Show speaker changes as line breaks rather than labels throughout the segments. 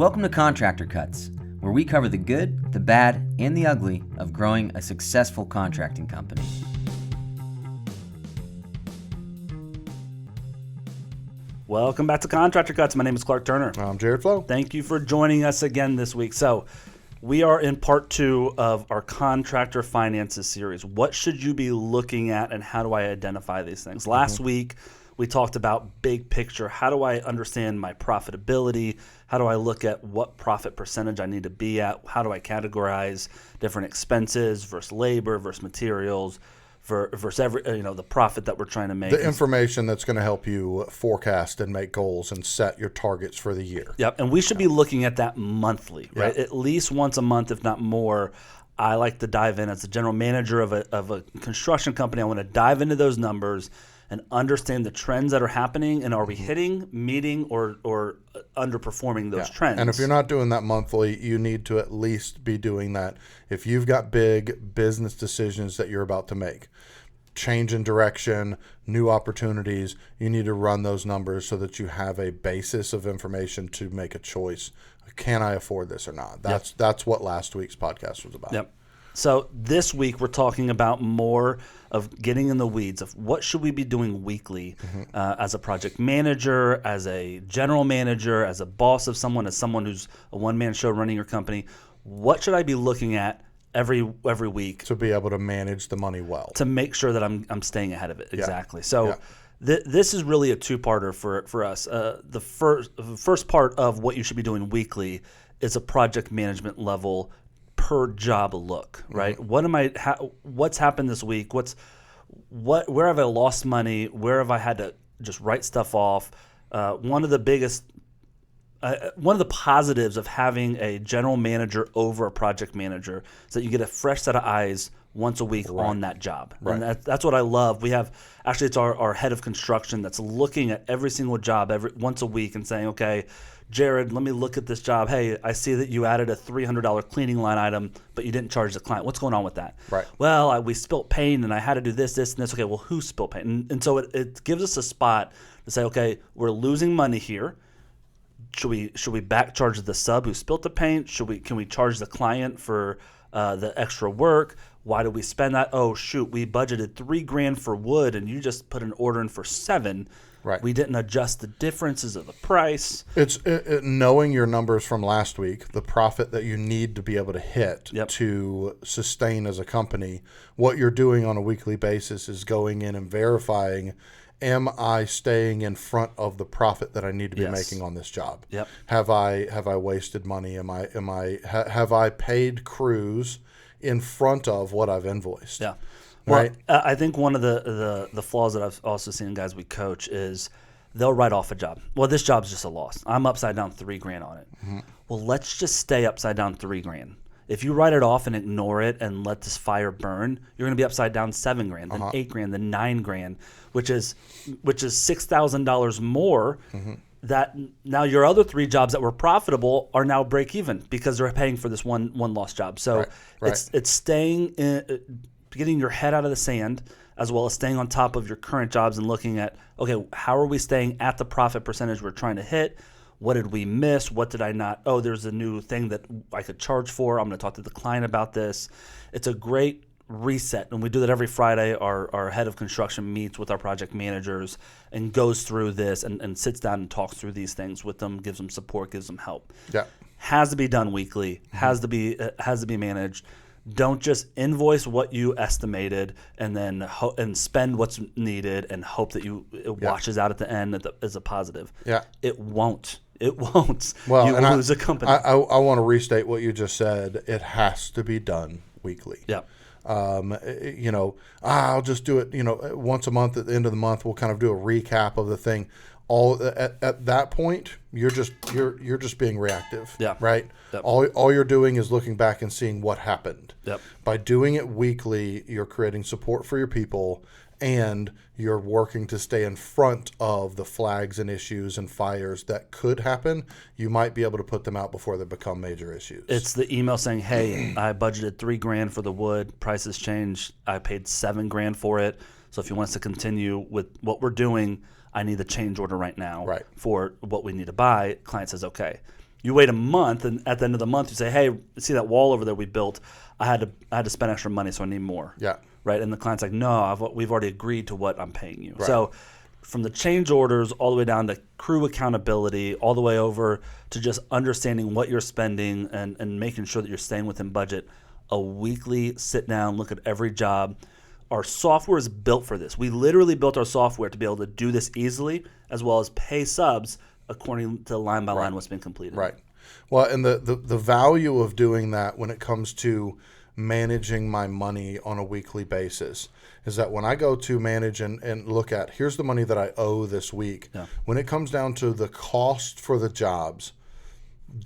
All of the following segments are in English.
Welcome to Contractor Cuts, where we cover the good, the bad, and the ugly of growing a successful contracting company.
Welcome back to Contractor Cuts. My name is Clark Turner.
I'm Jared Flo.
Thank you for joining us again this week. So we are in part 2 of our Contractor Finances Series. What should you be looking at and how do I identify these things? Last week, we talked about big picture. How do I understand my profitability? How do I look at what profit percentage I need to be at? How do I categorize different expenses versus labor versus materials versus every the profit that we're trying to make?
The information that's going to help you forecast and make goals and set your targets for the year.
Yep, and we should be looking at that monthly, right? At least once a month, if not more. I like to dive in as the general manager of a construction company. I want to dive into those numbers and understand the trends that are happening, and are we hitting, meeting, or underperforming those trends?
And if you're not doing that monthly, you need to at least be doing that if you've got big business decisions that you're about to make. Change in direction, new opportunities, you need to run those numbers so that you have a basis of information to make a choice. Can I afford this or not? That's what last week's podcast was about.
Yep. So this week we're talking about more of getting in the weeds of what should we be doing weekly as a project manager, as a general manager, as a boss of someone, as someone who's a one-man show running your company. What should I be looking at every week
to be able to manage the money well,
to make sure that I'm staying ahead of it? Exactly. So this is really a two-parter for us. The first part of what you should be doing weekly is a project management level per job look, right? What's happened this week? Where have I lost money? Where have I had to just write stuff off? One of the positives of having a general manager over a project manager is that you get a fresh set of eyes once a week on that job. Right. And that's what I love. We have, actually it's our head of construction that's looking at every single job once a week and saying, okay, Jared, let me look at this job. Hey, I see that you added a $300 cleaning line item, but you didn't charge the client. What's going on with that?
Right.
Well, we spilt paint and I had to do this, and this. Okay, well, who spilled paint? And so it gives us a spot to say, okay, we're losing money here. Should we back charge the sub who spilt the paint? Can we charge the client for the extra work? Why did we spend that? Oh shoot, we budgeted $3,000 for wood and you just put an order in for $7,000.
Right.
We didn't adjust the differences of the price.
It's knowing your numbers from last week, the profit that you need to be able to hit to sustain as a company. What you're doing on a weekly basis is going in and verifying, am I staying in front of the profit that I need to be making on this job?
Yep.
Have I wasted money? Have I paid crews in front of what I've invoiced?
Yeah.
Right.
Well, I think one of the flaws that I've also seen in guys we coach is they'll write off a job. Well, this job's just a loss. I'm upside down $3,000 on it. Mm-hmm. Well, let's just stay upside down $3,000. If you write it off and ignore it and let this fire burn, you're going to be upside down $7,000, then $8,000, then $9,000, which is $6,000 more. Mm-hmm. That now your other 3 jobs that were profitable are now break even because they're paying for this one lost job. So it's staying in. Getting your head out of the sand, as well as staying on top of your current jobs and looking at, okay, how are we staying at the profit percentage we're trying to hit? What did we miss? What did I not? Oh, there's a new thing that I could charge for. I'm going to talk to the client about this. It's a great reset, and we do that every Friday. Our head of construction meets with our project managers and goes through this and sits down and talks through these things with them, gives them support, gives them help.
Yeah,
has to be done weekly. Has to be managed. Don't just invoice what you estimated and then and spend what's needed and hope that it washes out at the end as a positive. Yeah, it won't. Well, you lose a company.
I want to restate what you just said. It has to be done weekly.
Yeah.
I'll just do it. Once a month at the end of the month, we'll kind of do a recap of the thing. All at that point, you're just being reactive.
Yeah.
Right.
Yep.
All you're doing is looking back and seeing what happened.
Yep.
By doing it weekly, you're creating support for your people, and you're working to stay in front of the flags and issues and fires that could happen. You might be able to put them out before they become major issues.
It's the email saying, "Hey, I budgeted $3,000 for the wood. Prices changed. I paid $7,000 for it. So if you want us to continue with what we're doing, I need the change order right now for what we need to buy." Client says, okay. You wait a month, and at the end of the month, you say, "Hey, see that wall over there we built? I had to spend extra money, so I need more."
Yeah.
Right, and the client's like, "No, we've already agreed to what I'm paying you." Right. So, from the change orders all the way down to crew accountability, all the way over to just understanding what you're spending and making sure that you're staying within budget. A weekly sit down, look at every job. Our software is built for this. We literally built our software to be able to do this easily, as well as pay subs according to line by line what's been completed.
Right. Well, and the value of doing that when it comes to managing my money on a weekly basis is that when I go to manage and look at, here's the money that I owe this week, when it comes down to the cost for the jobs,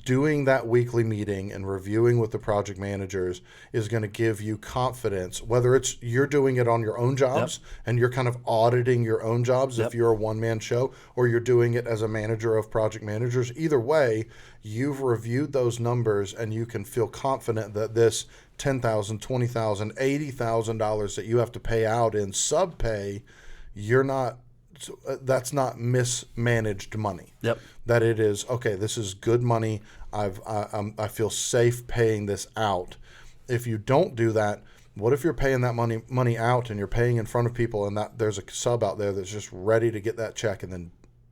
doing that weekly meeting and reviewing with the project managers is going to give you confidence, whether it's you're doing it on your own jobs and you're kind of auditing your own jobs if you're a one-man show, or you're doing it as a manager of project managers. Either way, you've reviewed those numbers and you can feel confident that this $10,000, $20,000, $80,000 that you have to pay out in sub pay, that's not mismanaged money. That it is, okay, this is good money. I feel safe paying this out. If you don't do that, what if you're paying that money out and you're paying in front of people and that there's a sub out there that's just ready to get that check and then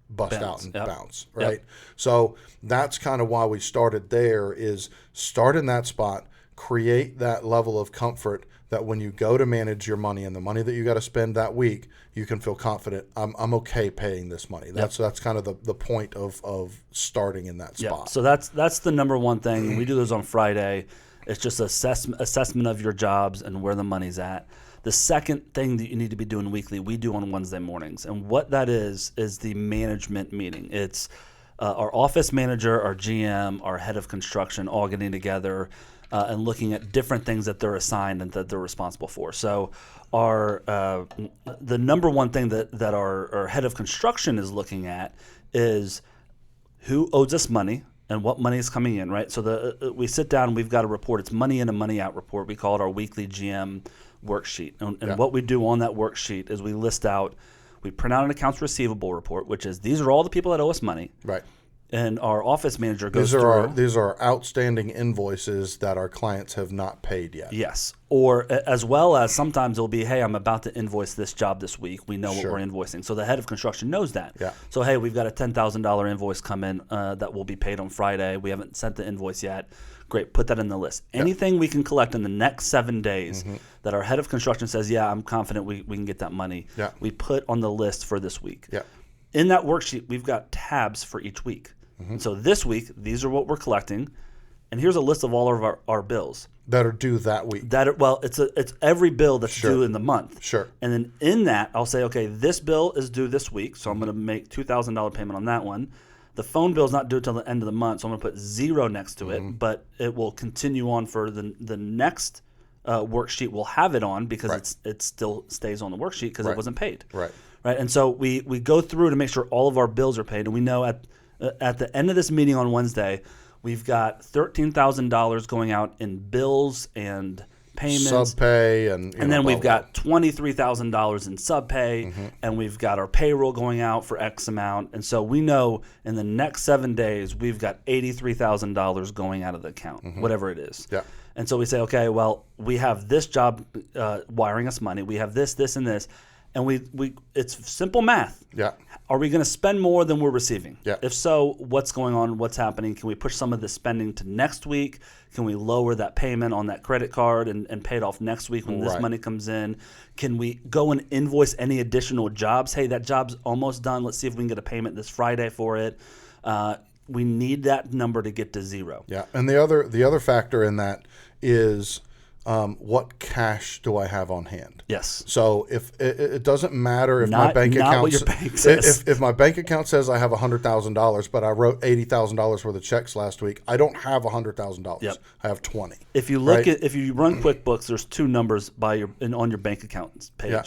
bust out and bounce, right? So that's kind of why we started there, is start in that spot, create that level of comfort that when you go to manage your money and the money that you got to spend that week, you can feel confident. I'm okay paying this money. That's kind of the point of starting in that spot.
So that's the number one thing. We do those on Friday. It's just assessment of your jobs and where the money's at. The second thing that you need to be doing weekly, we do on Wednesday mornings. And what that is the management meeting. It's our office manager, our GM, our head of construction all getting together and looking at different things that they're assigned and that they're responsible for. So the number one thing that our head of construction is looking at is who owes us money and what money is coming in, right? So we sit down and we've got a report. It's money in and money out report. We call it our weekly GM worksheet. And what we do on that worksheet is we print out an accounts receivable report, which is these are all the people that owe us money.
Right.
And our office manager goes
These are outstanding invoices that our clients have not paid yet.
Yes. Or as well as sometimes it'll be, hey, I'm about to invoice this job this week. We know what we're invoicing. So the head of construction knows that.
Yeah.
So, hey, we've got a $10,000 invoice come in that will be paid on Friday. We haven't sent the invoice yet. Great. Put that in the list. Anything we can collect in the next 7 days that our head of construction says, yeah, I'm confident we can get that money, we put on the list for this week.
Yeah.
In that worksheet, we've got tabs for each week. So this week, these are what we're collecting, and here's a list of all of our bills
that are due that week.
It's every bill that's due in the month.
Sure.
And then in that, I'll say, okay, this bill is due this week, so I'm going to make $2,000 payment on that one. The phone bill is not due until the end of the month, so I'm going to put 0 next to it, but it will continue on for the next worksheet. We'll have it on because it still stays on the worksheet because it wasn't paid.
Right.
And so we go through to make sure all of our bills are paid, and we know at the end of this meeting on Wednesday, we've got $13,000 going out in bills and payments,
subpay, and
then we've got $23,000 in subpay, and we've got our payroll going out for X amount, and so we know in the next 7 days we've got $83,000 going out of the account, whatever it is.
Yeah.
And so we say, okay, well, we have this job wiring us money, we have this, and this, and we it's simple math.
Yeah.
Are we going to spend more than we're receiving?
Yeah.
If so, what's going on? What's happening? Can we push some of the spending to next week? Can we lower that payment on that credit card and pay it off next week when this money comes in? Can we go and invoice any additional jobs? Hey, that job's almost done. Let's see if we can get a payment this Friday for it. We need that number to get to 0.
Yeah. And the other factor in that is what cash do I have on hand?
Yes.
So if it doesn't matter if my bank account,
what your bank says.
If my bank account says I have $100,000, but I wrote $80,000 worth of checks last week, I don't have $100,000.
Yep.
I have 20.
If you look at if you run QuickBooks, there's 2 numbers on your bank account page.
Yeah.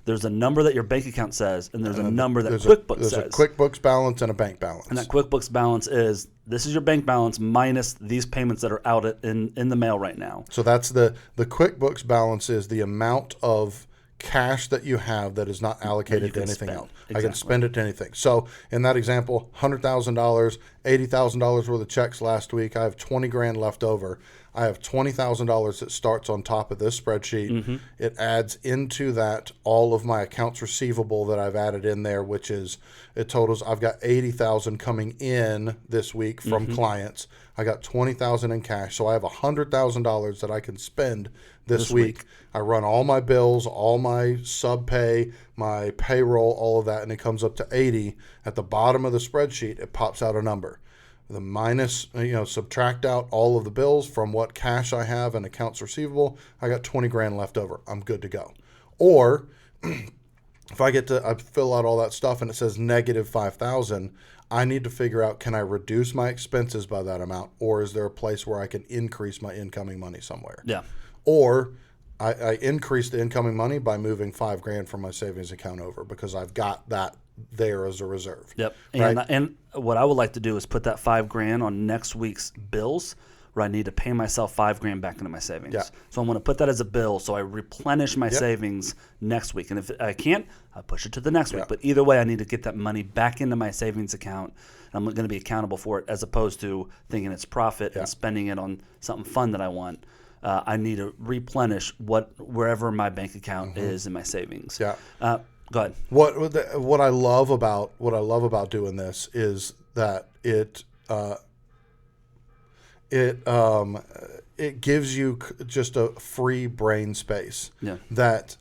There's a number that your bank account says, and there's a number that QuickBooks says.
There's a QuickBooks balance and a bank balance.
And that QuickBooks balance is, this is your bank balance minus these payments that are out in the mail right now.
So that's the QuickBooks balance is the amount of cash that you have that is not allocated to anything else.
Exactly.
I can spend it to anything. So in that example, $100,000, $80,000 worth of checks last week. I have 20 grand left over. I have $20,000 that starts on top of this spreadsheet. It adds into that all of my accounts receivable that I've added in there, which is, it totals, I've got 80,000 coming in this week from clients. I got 20,000 in cash. So I have $100,000 that I can spend this week. I run all my bills, all my sub pay, my payroll, all of that, and it comes up to 80. At the bottom of the spreadsheet, it pops out a number. The minus, subtract out all of the bills from what cash I have and accounts receivable. I got 20 grand left over. I'm good to go. Or if I fill out all that stuff and it says negative 5,000, I need to figure out, can I reduce my expenses by that amount? Or is there a place where I can increase my incoming money somewhere?
Yeah.
Or I increase the incoming money by moving 5 grand from my savings account over because I've got that there as a reserve.
Yep.
Right?
And what I would like to do is put that 5 grand on next week's bills where I need to pay myself 5 grand back into my savings.
Yeah.
So I'm going to put that as a bill so I replenish my savings next week. And if I can't, I push it to the next week. But either way, I need to get that money back into my savings account. And I'm going to be accountable for it as opposed to thinking it's profit and spending it on something fun that I want. I need to replenish wherever my bank account is in my savings.
Yeah.
Go ahead.
What I love about doing this is that it gives you just a free brain space.
Yeah.
That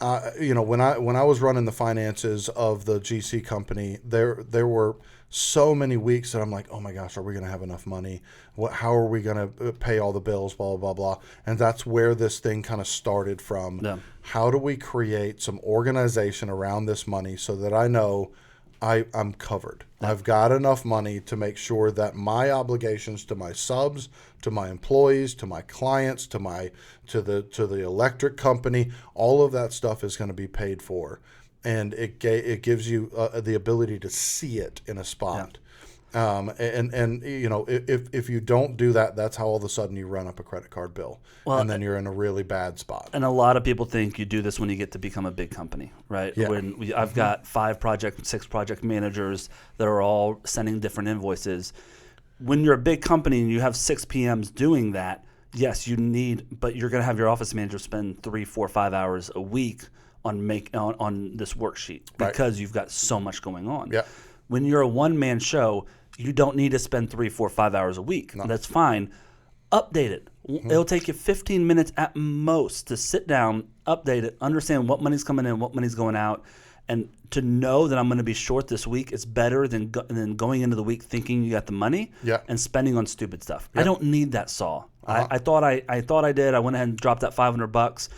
when I was running the finances of the GC company, there were so many weeks that I'm like, oh my gosh, are we going to have enough money? How are we going to pay all the bills? Blah, blah, blah, blah. And that's where this thing kind of started from. Yeah. How do we create some organization around this money so that I know I'm covered? Yeah. I've got enough money to make sure that my obligations to my subs, to my employees, to my clients, to the electric company, all of that stuff is going to be paid for. And it gives you the ability to see it in a spot. Yeah. If you don't do that, that's how all of a sudden you run up a credit card bill. Well, and then you're in a really bad spot.
And a lot of people think you do this when you get to become a big company, right? Yeah. I've got 6 project managers that are all sending different invoices. When you're a big company and you have 6 PMs doing that, yes, but you're going to have your office manager spend 3, 4, 5 hours a week on this worksheet because you've got so much going on.
Yeah.
When you're a one-man show, you don't need to spend 3, 4, 5 hours a week. No. That's fine. Update it. Mm-hmm. It'll take you 15 minutes at most to sit down, update it, understand what money's coming in, what money's going out, and to know that I'm going to be short this week is better than going into the week thinking you got the money and spending on stupid stuff. I don't need that saw. I thought I did. I went ahead and dropped that $500.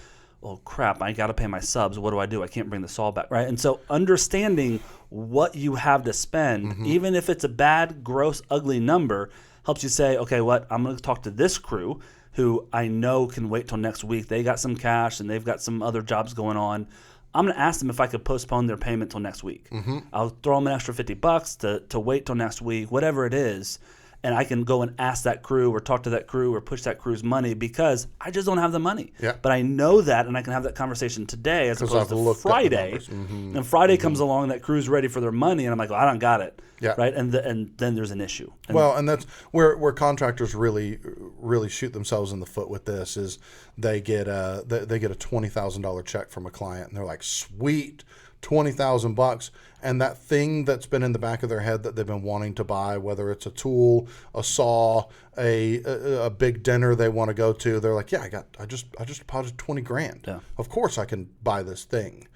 Oh crap, I got to pay my subs. What do? I can't bring the saw back, right? And so understanding what you have to spend, even if it's a bad, gross, ugly number, helps you say, okay, I'm going to talk to this crew who I know can wait till next week. They got some cash and they've got some other jobs going on. I'm going to ask them if I could postpone their payment till next week. I'll throw them an extra $50 to wait till next week, whatever it is. And I can go and ask that crew or talk to that crew or push that crew's money because I just don't have the money. Yeah. But I know that, and I can have that conversation today as opposed to Friday. And Friday comes along, and that crew's ready for their money, and I'm like, well, I don't got it. Yeah. Right. And then there's an issue.
And that's where contractors really shoot themselves in the foot with this is they get a $20,000 check from a client, and they're like, sweet. $20,000, and that thing that's been in the back of their head that they've been wanting to buy, whether it's a tool, a saw, a big dinner they want to go to, they're like, yeah, I just deposited 20 grand. Yeah. Of course I can buy this thing.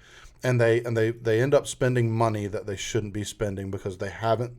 And they end up spending money that they shouldn't be spending because they haven't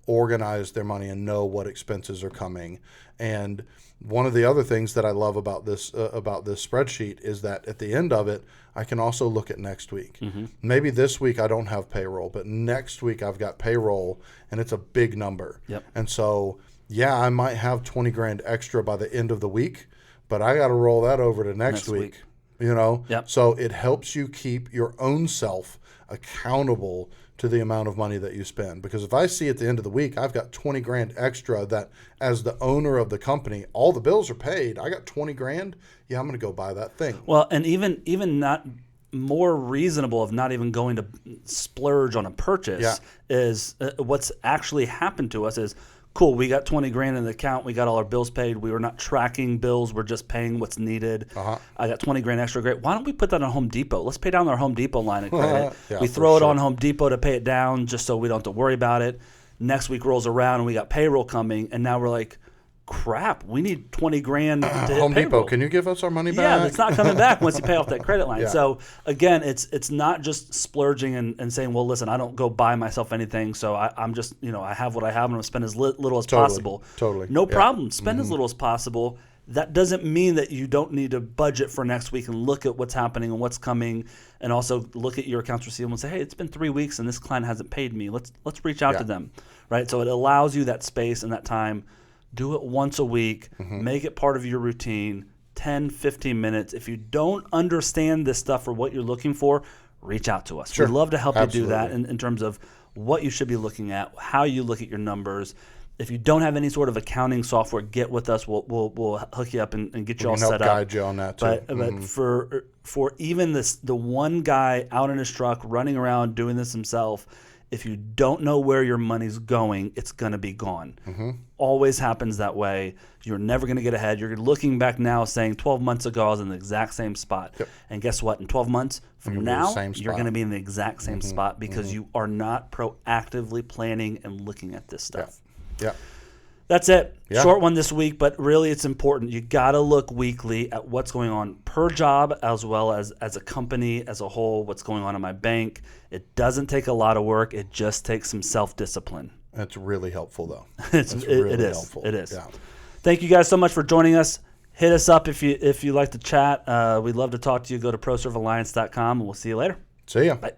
organized their money and know what expenses are coming. And one of the other things that I love about this spreadsheet is that at the end of it, I can also look at next week. Maybe this week I don't have payroll, but next week I've got payroll, and it's a big number. Yep. And so, I might have 20 grand extra by the end of the week, but I got to roll that over to next week. Yep. So it helps you keep your own self accountable to the amount of money that you spend. Because if I see at the end of the week, I've got 20 grand extra that as the owner of the company, all the bills are paid. I got 20 grand. Yeah, I'm going to go buy that thing.
Well, and even not more reasonable of not even going to splurge on a purchase is what's actually happened to us is cool, we got 20 grand in the account. We got all our bills paid. We were not tracking bills. We're just paying what's needed. I got 20 grand extra. Great. Why don't we put that on Home Depot? Let's pay down our Home Depot line of credit. We throw it on Home Depot to pay it down just so we don't have to worry about it. Next week rolls around and we got payroll coming. And now we're like, crap, we need 20 grand to hit
Home
payroll.
Depot, can you give us our money back?
Yeah, it's not coming back once you pay off that credit line. So again, it's not just splurging and saying, well, listen, I don't go buy myself anything, so I'm just, I have what I have, and I'm going to spend as little as possible.
Totally.
No problem. Spend as little as possible. That doesn't mean that you don't need to budget for next week and look at what's happening and what's coming, and also look at your accounts receivable and say, hey, it's been 3 weeks and this client hasn't paid me. Let's reach out to them, right? So it allows you that space and that time. Do it once a week. Make it part of your routine, 10, 15 minutes. If you don't understand this stuff or what you're looking for, reach out to us.
Sure.
We'd love to help
Absolutely.
you do that in terms of what you should be looking at, how you look at your numbers. If you don't have any sort of accounting software, get with us. We'll hook you up and get you all set up.
Guide you on that too.
But for even the one guy out in his truck running around doing this himself, if you don't know where your money's going, it's going to be gone. Always happens that way. You're never going to get ahead. You're looking back now saying 12 months ago I was in the exact same spot. And guess what? In 12 months from now, you're going to be in the exact same spot because you are not proactively planning and looking at this stuff.
Yeah.
That's it. Short one this week, but really it's important. You got to look weekly at what's going on per job as well as a company as a whole, what's going on in my bank. It doesn't take a lot of work. It just takes some self-discipline.
That's really helpful, though.
It is.
Helpful.
It is.
Yeah.
Thank you guys so much for joining us. Hit us up if you like to chat. We'd love to talk to you. Go to ProServeAlliance.com, and we'll see you later.
See ya.
Bye.